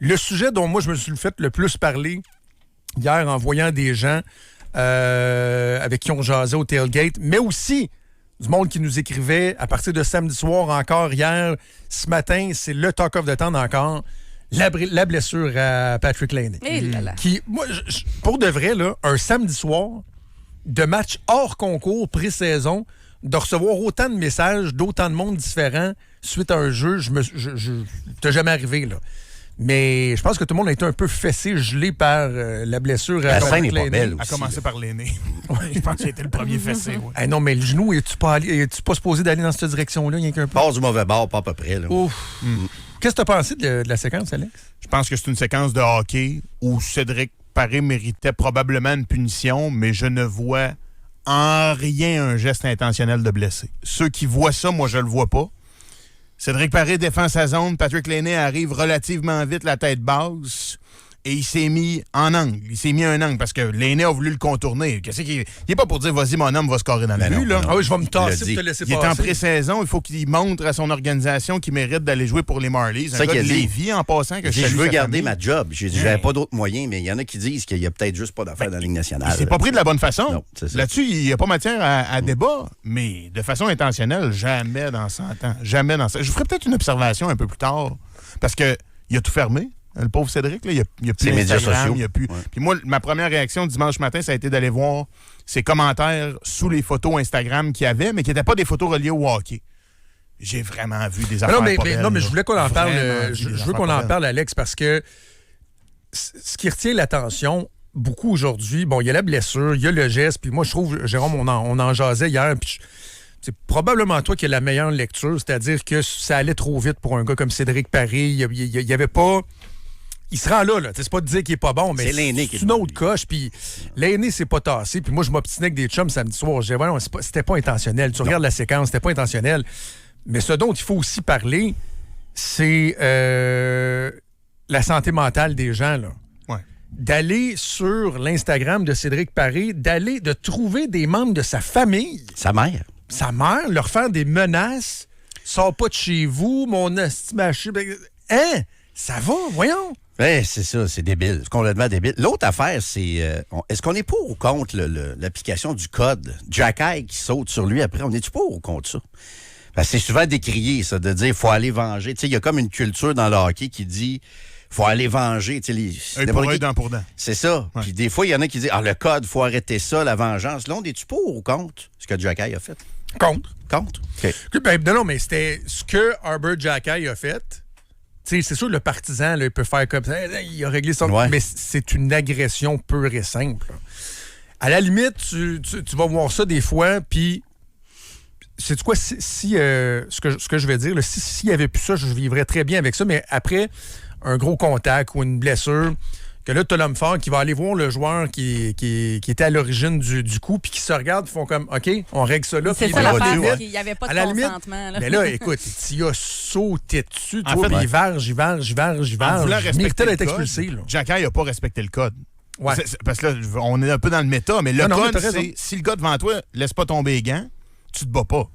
Le sujet dont moi, je me suis fait le plus parler hier en voyant des gens avec qui on jasait au tailgate, mais aussi du monde qui nous écrivait à partir de samedi soir encore, hier, ce matin, c'est le talk of the town encore, la blessure à Patrick Laine. Qui, moi, pour de vrai, là, un samedi soir, de match hors concours, pré-saison, de recevoir autant de messages d'autant de monde différents suite à un jeu, t'es jamais arrivé, là. Mais je pense que tout le monde a été un peu fessé, gelé par la blessure. La scène n'est pas belle aussi. A commencé par l'aîné. Je pense que c'était le premier fessé. Ouais. Non, mais le genou, es-tu pas supposé d'aller dans cette direction-là? Il y a qu'un peu. Passe du mauvais bord, pas à peu près. Là. Qu'est-ce que tu as pensé de la séquence, Alex? Je pense que c'est une séquence de hockey où Cédric Paré méritait probablement une punition, mais je ne vois en rien un geste intentionnel de blesser. Ceux qui voient ça, moi, je le vois pas. Cédric Paré défend sa zone. Patrick Laine arrive relativement vite, la tête basse. Et il s'est mis en angle. Il s'est mis un angle parce que Laine a voulu le contourner. Qu'est-ce qu'il n'est pas pour dire, vas-y, mon homme va scorer dans le but. Là. Ah oui, je vais me tasser pour te laisser passer. Il est en pré-saison. Il faut qu'il montre à son organisation qu'il mérite d'aller jouer pour les Marlies. C'est ça qu'il a dit. Lévis, en passant. Que je veux garder ma job. J'ai dit, j'avais pas d'autres moyens, mais il y en a qui disent qu'il y a peut-être juste pas d'affaires dans la Ligue nationale. Il s'est pas pris de la bonne façon. Non, c'est ça. Là-dessus, il n'y a pas matière à débat, mais de façon intentionnelle, jamais dans 100 ans. Jamais dans ça. Je vous ferai peut-être une observation un peu plus tard, parce qu'il a tout fermé. Le pauvre Cédric, là, il n'y a plus les médias sociaux. Puis moi, ma première réaction dimanche matin, ça a été d'aller voir ses commentaires sous les photos Instagram qu'il y avait, mais qui n'étaient pas des photos reliées au hockey. J'ai vraiment vu des affaires non, mais je voulais qu'on en parle. Je veux qu'on en parle, Alex, parce que ce qui retient l'attention beaucoup aujourd'hui, bon, il y a la blessure, il y a le geste, puis moi, je trouve, Jérôme, on en jasait hier, puis c'est probablement toi qui as la meilleure lecture, c'est-à-dire que ça allait trop vite pour un gars comme Cédric Paré. Il y avait pas... Il se rend là. C'est pas de dire qu'il est pas bon, mais c'est une autre coche. Puis l'aîné, c'est pas tassé. Puis moi, je m'obstinais avec des chums samedi soir. Je disais, voilà, c'était pas intentionnel. Tu regardes la séquence, c'était pas intentionnel. Mais ce dont il faut aussi parler, c'est la santé mentale des gens, là. Ouais. D'aller sur l'Instagram de Cédric Paré, de trouver des membres de sa famille. Sa mère, leur faire des menaces. Sors pas de chez vous, mon estimation. Hein? Ça va, voyons. Oui, c'est ça, c'est débile. C'est complètement débile. L'autre affaire, c'est est-ce qu'on est pour ou contre l'application du code? Jacky qui saute sur lui après, on est-tu pour ou contre ça? Parce que c'est souvent décrié, ça, de dire qu'il faut aller venger. Tu sais, il y a comme une culture dans le hockey qui dit faut aller venger. Tu sais, œil pour œil, dent pour dent. C'est ça. Ouais. Puis des fois, il y en a qui disent le code, faut arrêter ça, la vengeance. Là, on est-tu pour ou contre ce que Jacky a fait? Contre. OK. Ben, non, mais c'était ce que Arbor Jacky a fait. T'sais, c'est sûr, le partisan, là, il peut faire comme ça. Il a réglé son... Ouais. Mais c'est une agression pure et simple. À la limite, tu vas voir ça des fois, puis... Sais-tu quoi? Ce que je vais dire, s'il n'y avait plus ça, je vivrais très bien avec ça, mais après un gros contact ou une blessure... Que là, tu as l'homme fort qui va aller voir le joueur qui était à l'origine du coup, puis qui se regarde, font comme, OK, on règle ça là. C'est ça l'affaire, qu'il n'y avait pas de consentement. Là. Mais là, écoute, tu as sauté dessus, en fait, il verge. Il méritait d'être expulsé. Jacky n'a pas respecté le code. Ouais. Parce que là, on est un peu dans le méta, mais le code, c'est si le gars devant toi laisse pas tomber les gants, tu te bats pas.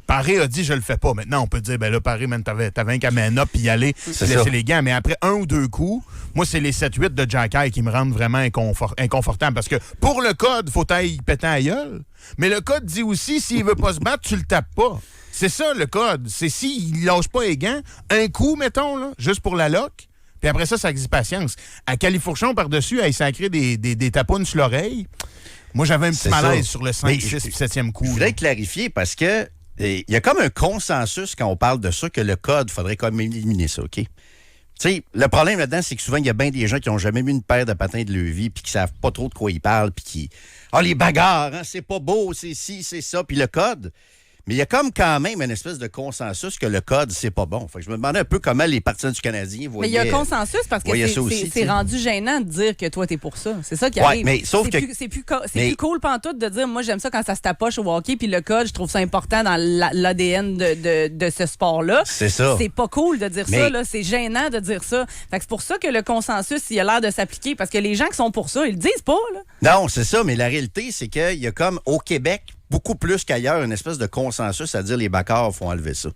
Paré a dit, je le fais pas. Maintenant, on peut dire, ben là, Paré, t'avais un qu'à main up puis y aller, laisser les gants. Mais après un ou deux coups, moi, c'est les 7-8 de Jacky qui me rendent vraiment inconfortable. Parce que pour le code, faut t'aille pétant à gueule. Mais le code dit aussi, s'il veut pas se battre, tu le tapes pas. C'est ça, le code. C'est s'il lâche pas les gants, un coup, mettons, là, juste pour la loque. Puis après ça exige patience. À Califourchon, par-dessus, il sacré des tapounes sur l'oreille. Moi, j'avais un petit malaise sur le 5, 6 7e coup. Je voudrais clarifier parce que il y a comme un consensus quand on parle de ça que le code, il faudrait quand même éliminer ça, OK? Tu sais, le problème là-dedans, c'est que souvent, il y a bien des gens qui n'ont jamais mis une paire de patins de leur vie puis qui savent pas trop de quoi ils parlent puis qui... les bagarres, hein, c'est pas beau, c'est ci, c'est ça. Puis le code... Mais il y a comme quand même une espèce de consensus que le code, c'est pas bon. Fait que je me demandais un peu comment les partisans du Canadien voyaient. Mais il y a un consensus parce que c'est rendu gênant de dire que toi, t'es pour ça. C'est ça qui arrive. Mais sauf que... C'est plus cool pantoute de dire, moi, j'aime ça quand ça se tapoche au hockey, puis le code, je trouve ça important dans l'ADN de ce sport-là. C'est ça. C'est pas cool de dire ça, là. C'est gênant de dire ça. Fait que c'est pour ça que le consensus, il a l'air de s'appliquer, parce que les gens qui sont pour ça, ils le disent pas, là. Non, c'est ça, mais la réalité, c'est qu'il y a comme, au Québec, beaucoup plus qu'ailleurs, une espèce de consensus à dire les bagarres, il faut enlever ça.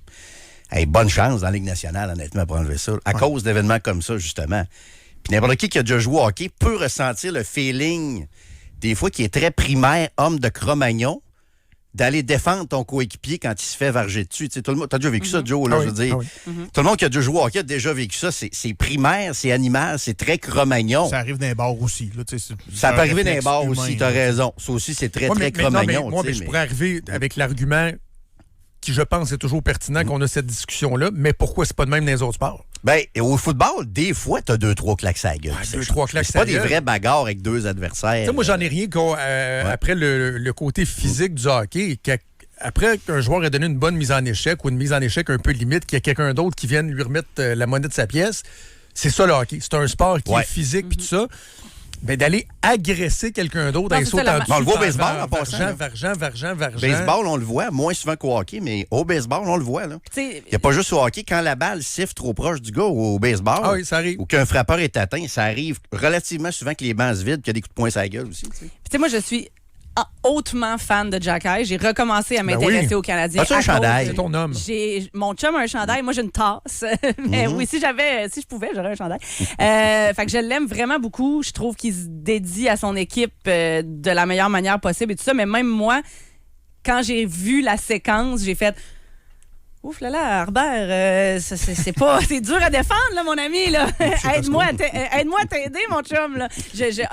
Hey, bonne chance dans la Ligue nationale, honnêtement, pour enlever ça. À cause d'événements comme ça, justement. Puis n'importe qui a déjà joué au hockey peut ressentir le feeling, des fois, qui est très primaire, homme de Cro-Magnon, d'aller défendre ton coéquipier quand il se fait varger dessus. Tu sais, tout le monde, t'as déjà vécu ça, Joe, là, je veux dire. Tout le monde qui a déjà joué au hockey a déjà vécu ça. C'est primaire, c'est animal, c'est très Cro-Magnon. Ça arrive dans les bars aussi. Là, ça peut arriver dans les bars aussi, t'as raison. Ça aussi, c'est très Cro-Magnon. Moi, je pourrais arriver avec l'argument qui, je pense, est toujours pertinent qu'on a cette discussion-là, mais pourquoi c'est pas de même dans les autres sports? Ben, au football, des fois, t'as 2-3 claques à la gueule. 2-3 claques c'est pas des vrais bagarres avec deux adversaires. T'sais, moi, j'en ai rien après le côté physique du hockey. Après qu'un joueur ait donné une bonne mise en échec ou une mise en échec un peu limite, qu'il y a quelqu'un d'autre qui vienne lui remettre la monnaie de sa pièce, c'est ça le hockey. C'est un sport qui est physique puis tout ça. Ben, d'aller agresser quelqu'un d'autre, d'aller sauter en dessous. On le voit au baseball en passant. Vargent. Baseball, on le voit, moins souvent qu'au hockey, mais au baseball, on le voit. Il n'y a pas juste au hockey. Quand la balle siffle trop proche du gars au baseball, ça arrive. Ou qu'un frappeur est atteint, ça arrive relativement souvent que les bancs se vident, qu'il y a des coups de poing sur la gueule aussi. Puis moi, je suis hautement fan de Jack Eye. J'ai recommencé à m'intéresser aux Canadiens. As-tu un chandail? C'est ton homme. Mon chum a un chandail. Moi, j'ai une tasse. Mais oui, si je pouvais, j'aurais un chandail. Fait que je l'aime vraiment beaucoup. Je trouve qu'il se dédie à son équipe de la meilleure manière possible et tout ça. Mais même moi, quand j'ai vu la séquence, j'ai fait... Ouf là là, Harbert, c'est dur à défendre, là, mon ami. Là. Aide-moi à t'aider, mon chum. Là.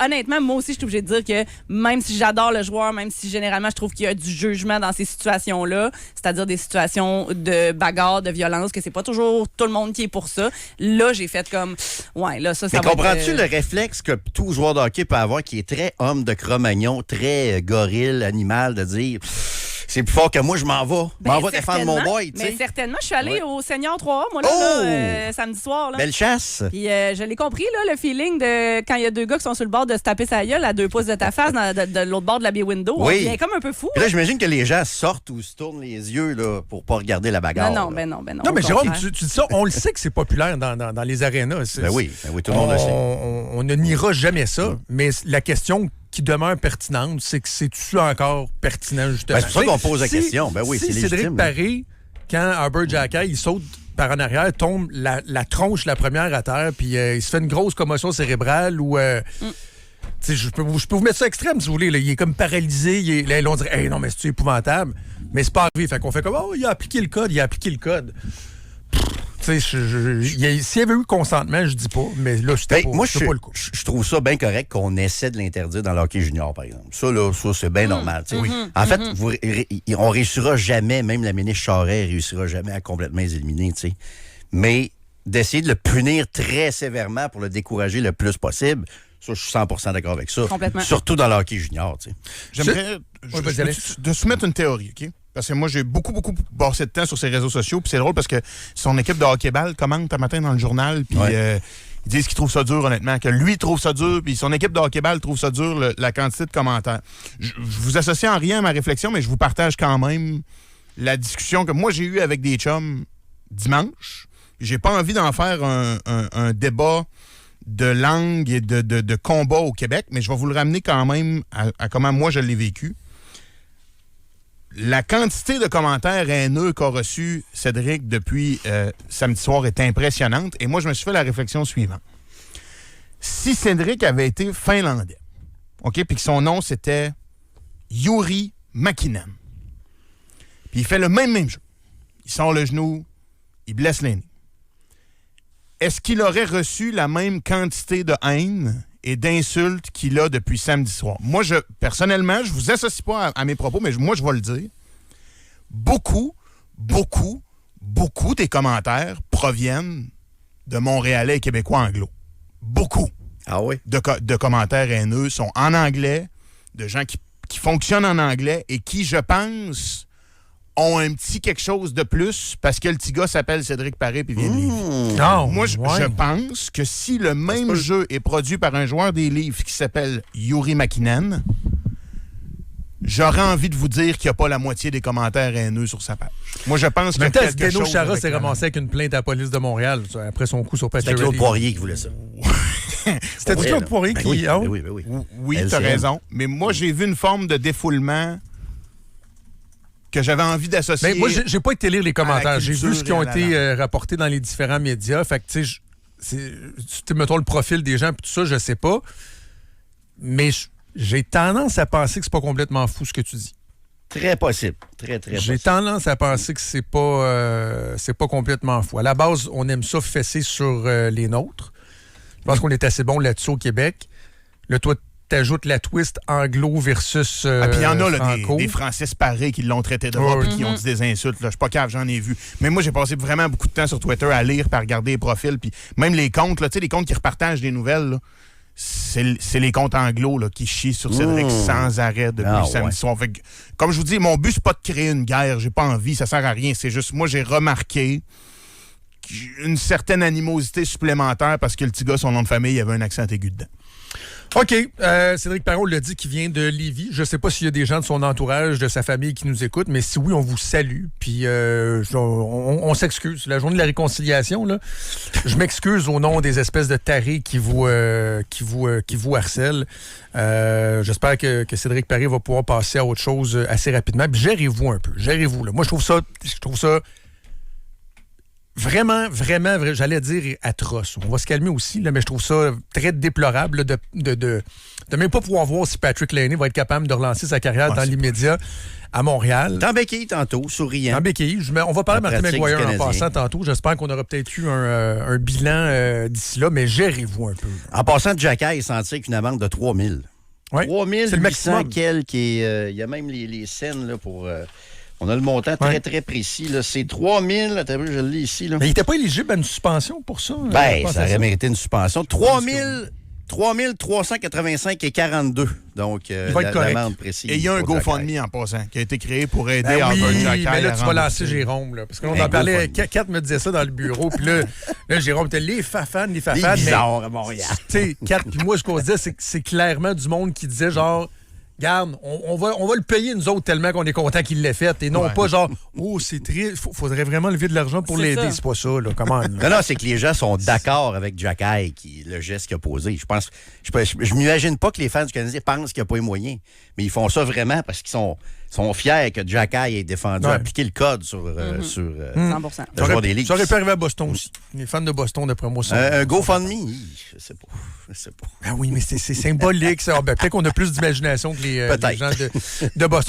Honnêtement, moi aussi, je suis obligée de dire que même si j'adore le joueur, même si généralement je trouve qu'il y a du jugement dans ces situations-là, c'est-à-dire des situations de bagarre, de violence, que c'est pas toujours tout le monde qui est pour ça, là, j'ai fait comme, ouais, là, ça mais va comprends-tu le réflexe que tout joueur de hockey peut avoir qui est très homme de Cro-Magnon, très gorille, animal, de dire... C'est plus fort que moi, je m'en vais. Défendre mon boy. Mais certainement, je suis allée au Senior 3A, moi, là, samedi soir. Là. Belle chasse. Puis je l'ai compris, là, le feeling de quand il y a deux gars qui sont sur le bord de se taper sa gueule à 2 pouces de ta face de l'autre bord de la bay window. Oui. On devient comme un peu fou. Puis là, j'imagine que les gens sortent ou se tournent les yeux là, pour pas regarder la bagarre. Non, Non, mais Jérôme, tu dis ça, on le sait que c'est populaire dans les arénas. Ben oui, tout le monde le sait. On ne niera jamais ça, mais la question qui demeure pertinente, c'est que c'est-tu encore pertinent, justement? Ben, c'est pour ça qu'on pose la question. Ben oui, si c'est légitime. Cédric Paré, quand Arbor Xhekaj, il saute par en arrière, tombe la tronche la première à terre, puis il se fait une grosse commotion cérébrale ou... Je peux vous mettre ça extrême, si vous voulez. Là. Il est comme paralysé. Là, on dirait, hey, non, mais c'est épouvantable. Mais c'est pas arrivé. Fait qu'on fait comme, il a appliqué le code. S'il y avait eu consentement, je dis pas, mais là, c'était pas le coup. Je trouve ça bien correct qu'on essaie de l'interdire dans le hockey junior, par exemple. Ça, c'est bien normal. Oui. En fait, on réussira jamais, même la ministre Charest réussira jamais à complètement les éliminer. T'sais. Mais d'essayer de le punir très sévèrement pour le décourager le plus possible, ça, je suis 100% d'accord avec ça. Complètement. Surtout dans le hockey junior. T'sais. J'aimerais de soumettre une théorie, OK? Parce que moi, j'ai beaucoup passé de temps sur ces réseaux sociaux. Puis c'est drôle parce que son équipe de hockey-ball commente un matin dans le journal. Puis ils disent qu'ils trouvent ça dur, honnêtement. Que lui trouve ça dur. Puis son équipe de hockey-ball trouve ça dur, la quantité de commentaires. Je vous associe en rien à ma réflexion, mais je vous partage quand même la discussion que moi, j'ai eue avec des chums dimanche. J'ai pas envie d'en faire un débat de langue et de combat au Québec, mais je vais vous le ramener quand même à comment moi, je l'ai vécu. La quantité de commentaires haineux qu'a reçu Cédric depuis samedi soir est impressionnante. Et moi, je me suis fait la réflexion suivante. Si Cédric avait été finlandais, OK, puis que son nom, c'était Juri Mäkinen, puis il fait le même jeu. Il sort le genou, il blesse l'aîné. Est-ce qu'il aurait reçu la même quantité de haine et d'insultes qu'il a depuis samedi soir? Moi, personnellement, je vous associe pas à mes propos, mais moi, je vais le dire. Beaucoup des commentaires proviennent de Montréalais et Québécois anglo. Beaucoup. Ah oui? De commentaires haineux sont en anglais, de gens qui fonctionnent en anglais et qui, je pense, ont un petit quelque chose de plus parce que le petit gars s'appelle Cédric Paré et vient de Lévis. Moi, je pense que si le même jeu est produit par un joueur des Leafs qui s'appelle Juri Mäkinen, j'aurais envie de vous dire qu'il n'y a pas la moitié des commentaires haineux sur sa page. Moi, je pense que quelque chose... Chara s'est ramassé avec une plainte à la police de Montréal après son coup sur Patrick. C'était Claude Poirier qui voulait ça. C'était Claude Poirier qui... Oui, t'as raison. Mais moi, j'ai vu une forme de défoulement que j'avais envie d'associer. Mais moi, j'ai pas été lire les commentaires. J'ai vu ce qui ont été rapportés dans les différents médias. Fait que, tu sais, mettons le profil des gens, puis tout ça, je sais pas. Mais j'ai tendance à penser que c'est pas complètement fou ce que tu dis. Très possible. Très, très possible. J'ai tendance à penser que c'est pas complètement fou. À la base, on aime ça fesser sur les nôtres. Je pense qu'on est assez bon là-dessus au Québec. Là, toi, t'ajoutes la twist anglo versus puis il y en a là, franco. des Français parés qui l'ont traité de rap et qui ont dit des insultes. Là. Je suis pas cave, j'en ai vu. Mais moi, j'ai passé vraiment beaucoup de temps sur Twitter à lire, à regarder les profils. Puis même les comptes, là, les comptes qui repartagent des nouvelles, là, c'est les comptes anglo là, qui chient sur Cédric sans arrêt depuis samedi soir. Fait que, comme je vous dis, mon but, c'est pas de créer une guerre. J'ai pas envie, ça sert à rien. C'est juste, moi, j'ai remarqué une certaine animosité supplémentaire parce que le petit gars, son nom de famille, il avait un accent aigu dedans. OK. Cédric Perrault l'a dit qu'il vient de Lévis. Je ne sais pas s'il y a des gens de son entourage, de sa famille qui nous écoutent, mais si oui, on vous salue. Puis on s'excuse. C'est la journée de la réconciliation, là. Je m'excuse au nom des espèces de tarés qui vous harcèlent. J'espère que Cédric Perrault va pouvoir passer à autre chose assez rapidement. Puis gérez-vous un peu. Gérez-vous, là. Moi, je trouve ça vraiment, j'allais dire atroce. On va se calmer aussi, là, mais je trouve ça très déplorable là, de même pas pouvoir voir si Patrick Laine va être capable de relancer sa carrière dans l'immédiat à Montréal. Dans béquille tantôt, souriant. Dans béquille. On va parler de Martin McGuire en passant tantôt. J'espère qu'on aura peut-être eu un bilan d'ici là, mais gérez-vous un peu. En passant, Jacky est senti avec une amende de 3 000. Oui, 3 c'est le maximum. quelques. Il y a même les scènes là, pour... on a le montant très, très précis. Là. C'est 3 000. Attends, je le lis ici. Là. Mais il n'était pas éligible à une suspension pour ça? Ça aurait mérité une suspension. 3 385 et 42. Donc, l'amende précise. Et il y a un GoFundMe en passant qui a été créé pour aider Albert Jacky. Mais là, tu vas lancer Jérôme. Là, parce qu'on en parlait. Kat me disait ça dans le bureau. Puis là, Jérôme était les fafanes. Les bizarres à Montréal. Tu sais, Kat, puis moi, ce qu'on se disait, c'est que c'est clairement du monde qui disait genre... Garde, on va le payer nous autres tellement qu'on est content qu'il l'ait fait. Et non pas genre, c'est triste, faudrait vraiment lever de l'argent pour l'aider. C'est pas ça, là. Comment? Non, c'est que les gens sont d'accord avec Jacky, le geste qu'il a posé. Je m'imagine pas que les fans du Canadien pensent qu'il n'y a pas les moyens. Mais ils font ça vraiment parce qu'ils sont fiers que Jacky ait défendu, appliqué le code sur 100%. le joueur des ligues. Ça aurait pu arriver à Boston aussi. Les fans de Boston, d'après moi, un GoFundMe, je sais pas. Ah oui, mais c'est symbolique, ça. Peut-être qu'on a plus d'imagination que les gens de Boston.